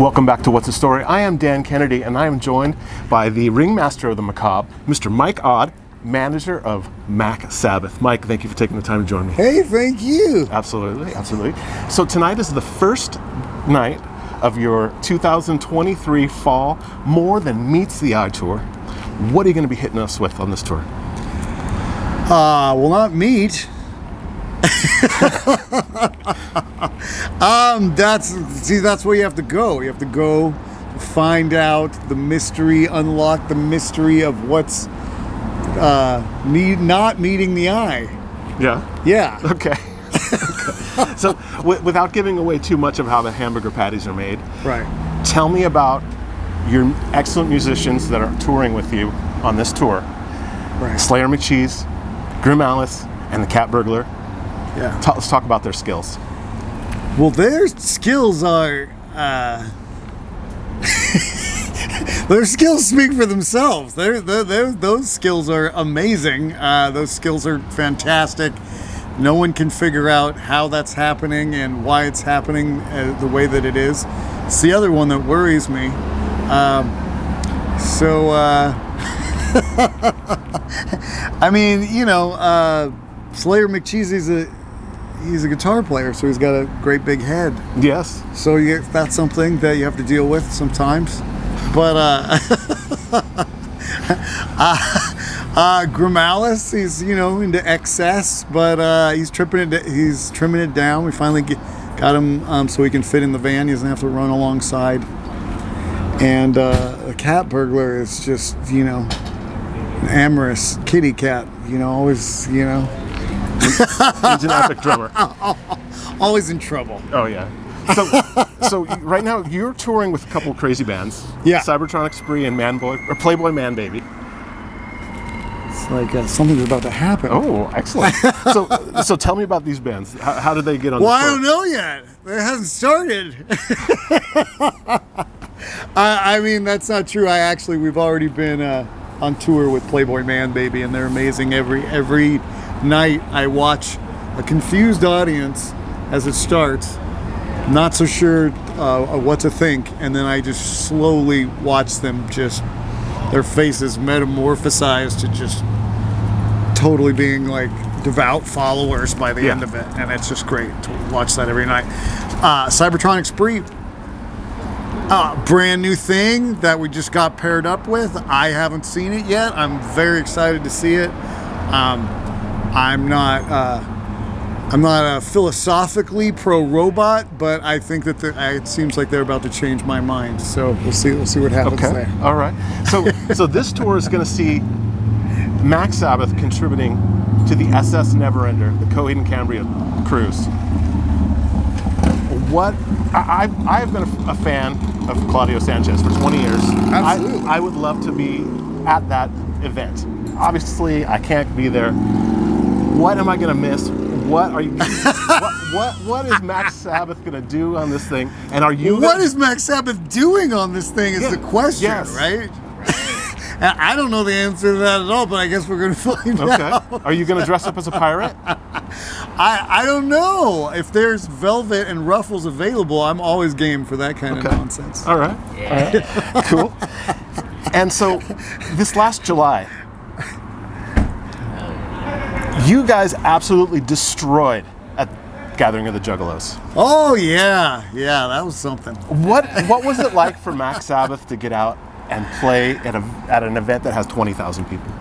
Welcome back to What's the Story. I am Dan Kennedy, and I am joined by the ringmaster of the macabre, Mr. Mike Odd, manager of Mac Sabbath. Mike, thank you for taking the time to join me. Hey, thank you. Absolutely, absolutely. So tonight is the first night of your 2023 fall More Than Meets the Eye tour. What are you going to be hitting us with on this tour? Well, not meat. That's where you have to go. You have to go find out the mystery, unlock the mystery of what's not meeting the eye. Yeah? Yeah. Okay. So, without giving away too much of how the hamburger patties are made, Right. tell me about your excellent musicians that are touring with you on this tour. Right. Slayer MacCheeze, Grimalice, and the Catburglar. Yeah. Let's talk about their skills. Well, their skills are... their skills speak for themselves. Those skills are amazing. Those skills are fantastic. No one can figure out how that's happening and why it's happening the way that it is. It's the other one that worries me. I mean, you know, Slayer MacCheeze, he's a guitar player, so he's got a great big head. Yes. So that's something that you have to deal with sometimes. But Grimalice, he's into excess, but he's trimming it down. We finally got him so he can fit in the van. He doesn't have to run alongside. And the Catburglar is just an amorous kitty cat. Always He's an epic drummer. always in trouble. Oh yeah. So right now you're touring with a couple of crazy bands. Yeah. Cybertronic Spree and Playboy Manbaby. It's like something's about to happen. Oh, excellent. So tell me about these bands. How did they get on the tour? Well, I don't know yet. It hasn't started. I mean, that's not true. We've already been on tour with Playboy Manbaby, and they're amazing. Every night I watch a confused audience as it starts, not so sure what to think, and then I just slowly watch them their faces metamorphosize to just totally being like devout followers by the end of it, and it's just great to watch that every night. Cybertronic Spree, brand new thing that we just got paired up with. I haven't seen it yet. I'm very excited to see it. I'm not philosophically pro-robot, but I think that it seems like they're about to change my mind. So we'll see what happens there. All right. So this tour is going to see Mac Sabbath contributing to the SS Neverender, the Coheed and Cambria cruise. I've been a fan of Claudio Sanchez for 20 years. Absolutely. I would love to be at that event. Obviously, I can't be there. What am I going to miss? What are you? what is Mac Sabbath going to do on this thing? And are you? What is Mac Sabbath doing on this thing? Is the question, yes. Right? I don't know the answer to that at all, but I guess we're going to find out. Okay. Are you going to dress up as a pirate? I don't know. If there's velvet and ruffles available, I'm always game for that kind of nonsense. All right. Yeah. All right. Cool. And so, this last July, you guys absolutely destroyed at Gathering of the Juggalos. Oh yeah, that was something. What was it like for Mac Sabbath to get out and play at an event that has 20,000 people?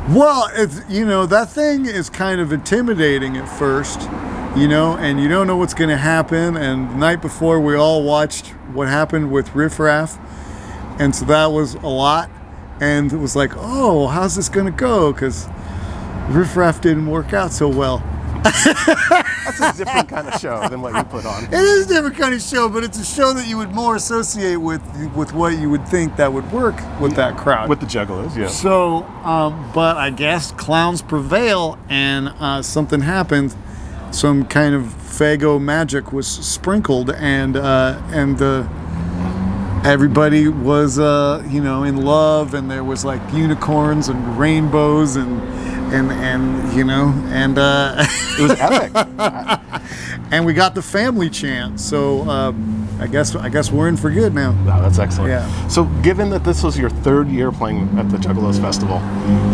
Well, that thing is kind of intimidating at first, and you don't know what's going to happen. And the night before, we all watched what happened with Riff Raff, and so that was a lot. And it was like, oh, how's this going to go? Because Riff Raff didn't work out so well. That's a different kind of show than what you put on. It is a different kind of show, but it's a show that you would more associate with what you would think that would work with that crowd. With the Juggalos, yeah. So, but I guess clowns prevail, and something happened. Some kind of Fago magic was sprinkled, and everybody was in love, and there was like unicorns and rainbows and it was epic. and we got the family chant. So I guess we're in for good now. Wow, that's excellent. Yeah. So given that this was your 3rd year playing at the Juggalos Festival,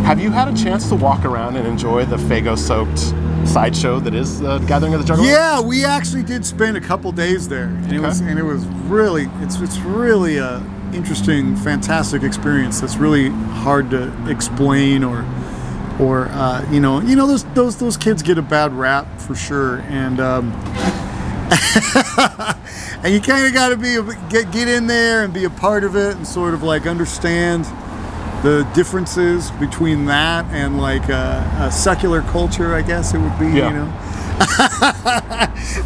have you had a chance to walk around and enjoy the Faygo-soaked sideshow that is the Gathering of the Juggalos? Yeah, we actually did spend a couple days there, and it was really it's really a interesting, fantastic experience. That's really hard to explain or those kids get a bad rap for sure, and and you kind of got to get in there and be a part of it and sort of like understand the differences between that and like a secular culture, I guess it would be, yeah. you know.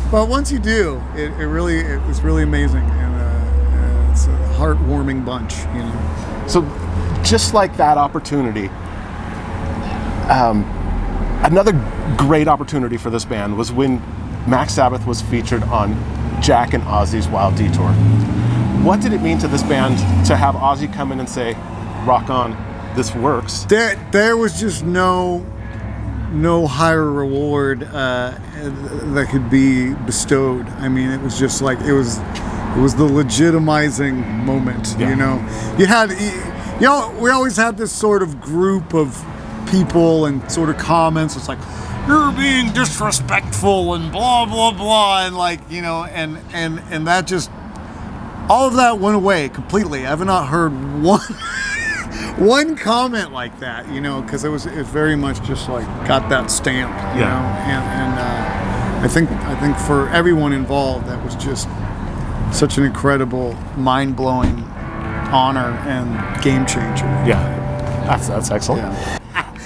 But once you do, it was really amazing, and it's a heartwarming bunch, you know. So just like that opportunity, another great opportunity for this band was when Mac Sabbath was featured on Jack and Ozzy's Wild Detour. What did it mean to this band to have Ozzy come in and say, rock on, this works? There was just no higher reward that could be bestowed. I mean, it was just like, it was the legitimizing moment, yeah. You know. We always had this sort of group of people and sort of comments. It's like, you're being disrespectful and blah blah blah, and like, you know, and that just, all of that went away completely. I have not heard one comment like that, you know, because it was very much just like got that stamp, you know, and I think for everyone involved, that was just such an incredible, mind-blowing honor and game changer. Yeah, that's excellent. Yeah.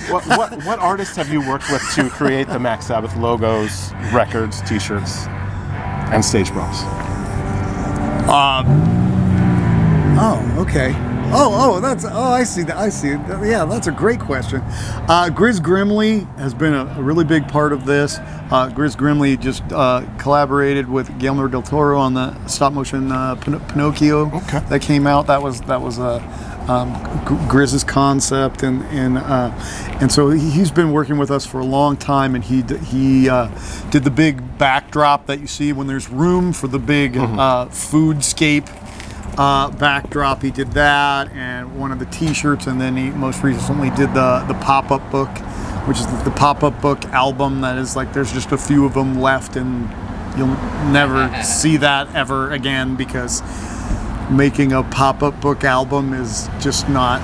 What artists have you worked with to create the Mac Sabbath logos, records, T-shirts, and stage props? Okay. I see that. Yeah, that's a great question. Gris has been a really big part of this. Gris just collaborated with Guillermo del Toro on the stop motion Pinocchio that came out. That was Gris's concept, and so he's been working with us for a long time, and he did the big backdrop that you see when there's room for the big foodscape backdrop. He did that, and one of the T-shirts, and then he most recently did the pop-up book, which is the pop-up book album that is like, there's just a few of them left, and you'll never see that ever again, because making a pop-up book album is just not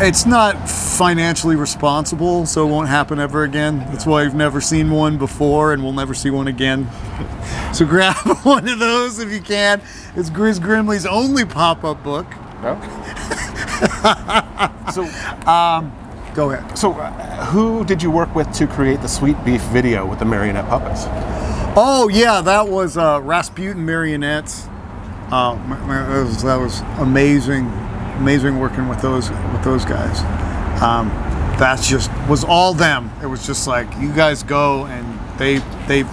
it's not financially responsible, so it won't happen ever again. That's why I've never seen one before, and we'll never see one again. So grab one of those if you can. It's Gris Grimley's only pop-up book. So go ahead. So who did you work with to create the Sweet Beef video with the marionette puppets? Oh yeah, that was Rasputin Marionettes. That was amazing working with those guys. That just was all them. It was just like, you guys go, and they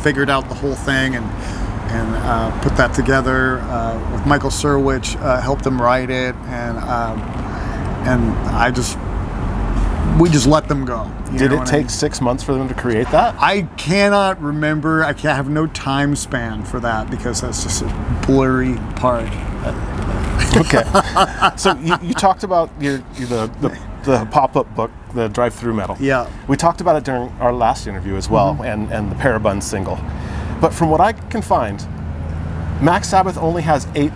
figured out the whole thing and put that together. With Michael Surwich, helped them write it, and we just let them go. Did it take 6 months for them to create that? I cannot remember. I have no time span for that, because that's just a blurry part. Okay. So you talked about the pop-up book, the Drive-Thru Metal. Yeah. We talked about it during our last interview as well, and the Parabun single. But from what I can find, Mac Sabbath only has 8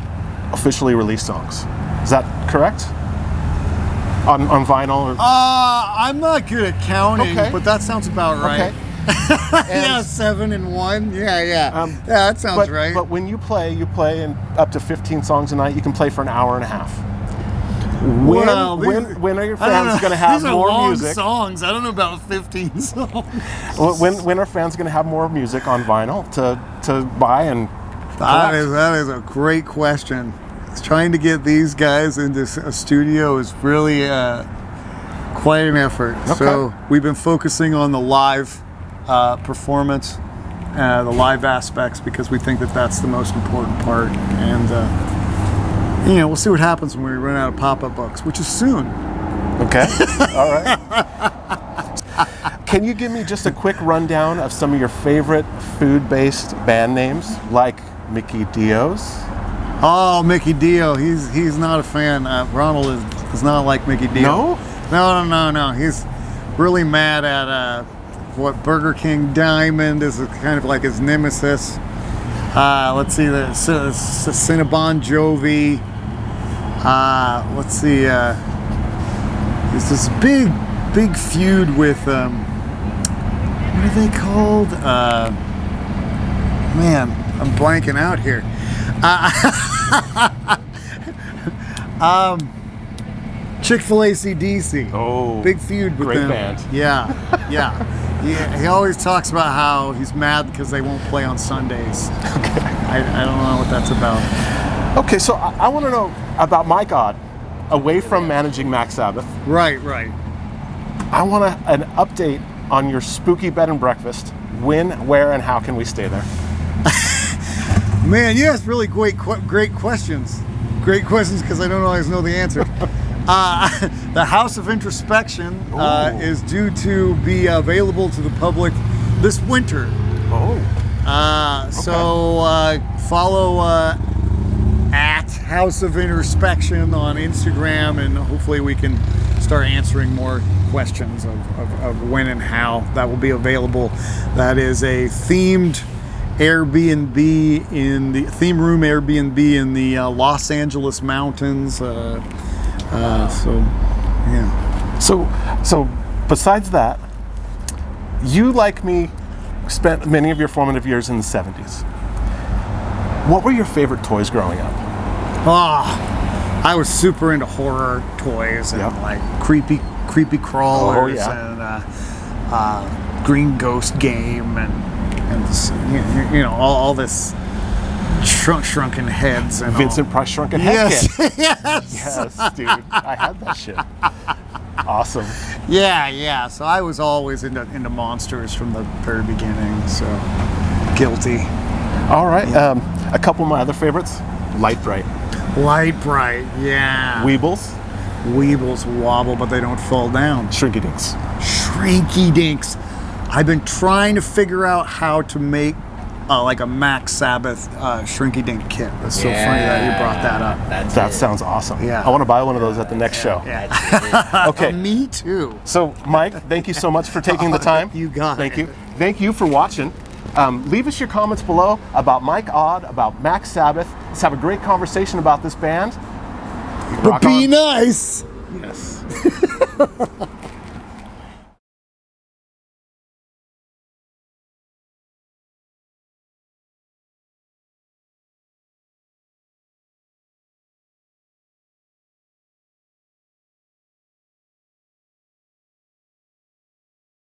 officially released songs. Is that correct? On vinyl? Or? I'm not good at counting, but that sounds about right. Okay. Yeah, 7 and 1. Yeah, that sounds right. But when you play in up to 15 songs a night. You can play for an hour and a half. When are your fans going to have these are more long music? Songs. I don't know about 15 songs. When are fans going to have more music on vinyl to buy and collect? That is a great question. Trying to get these guys into a studio is really quite an effort. Okay. So we've been focusing on the live performance, the live aspects, because we think that that's the most important part. And we'll see what happens when we run out of pop-up books, which is soon. Okay. All right. Can you give me just a quick rundown of some of your favorite food-based band names, like Mickey Dio's? Oh, Mickey Dio. He's not a fan. Ronald is not like Mickey Dio. No. He's really mad at what Burger King Diamond is kind of like his nemesis. Let's see, the Cinnabon Jovi. Let's see. There's this big feud with what are they called? Man, I'm blanking out here. Chick-fil-A AC/DC. Oh, big feud with great them. band. Yeah. He always talks about how he's mad because they won't play on Sundays. Okay. I don't know what that's about. Okay, so I want to know about Mike Odd, away from managing Mac Sabbath. Right. I want an update on your spooky bed and breakfast. When, where, and how can we stay there? Man, you asked really great questions. Great questions because I don't always know the answer. The House of Introspection is due to be available to the public this winter. So follow at House of Introspection on Instagram, and hopefully we can start answering more questions of when and how that will be available. That is a themed Airbnb in the theme room Airbnb in the Los Angeles mountains. So besides that, you, like me, spent many of your formative years in the 70s. What were your favorite toys growing up? I was super into horror toys and like creepy crawlers and Green Ghost Game and all this shrunken heads and Vincent Price Shrunken Head Kit. Yes, dude, I had that shit. Awesome. Yeah. So I was always into monsters from the very beginning. So guilty. All right. A couple of my other favorites: Light Bright, yeah. Weebles wobble, but they don't fall down. Shrinky Dinks. I've been trying to figure out how to make like a Mac Sabbath Shrinky Dink kit. It's so funny that you brought that up. That sounds awesome. Yeah. I want to buy one of those at the next show. Yeah. Okay. Me too. So, Mike, thank you so much for taking the time. You got Thank it. you. Thank you for watching. Leave us your comments below about Mike Odd, about Mac Sabbath. Let's have a great conversation about this band. But be nice. Yes.